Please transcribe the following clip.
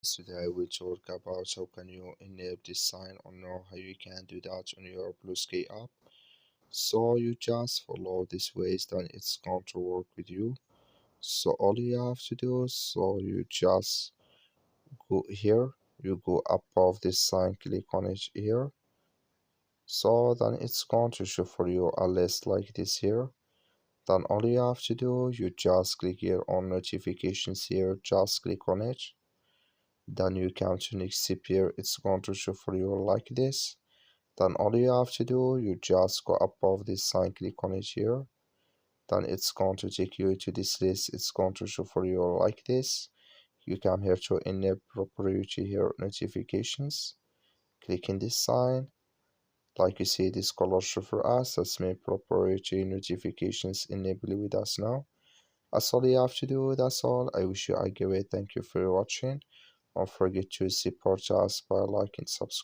Today I will talk about how can you enable this sign or know how you can do that on your Bluesky app. So you just follow this ways, then it's going to work with you. So all you have to do, so you just go here, you go above this sign, click on it here. So then it's going to show for you a list like this here. Then all you have to do, you just click here on notifications here, just click on it. Then you come to next step here, it's going to show for you like this. Then all you have to do, you just go above this sign, click on it here. Then it's going to take you to this list, it's going to show for you like this. You come here to enable proprietary here notifications, click in this sign. Like you see, this color show for us, that's my proprietary notifications enable with us now. That's all you have to do, that's all. I wish you a great thank you for watching. Don't forget to support us by liking, subscribe.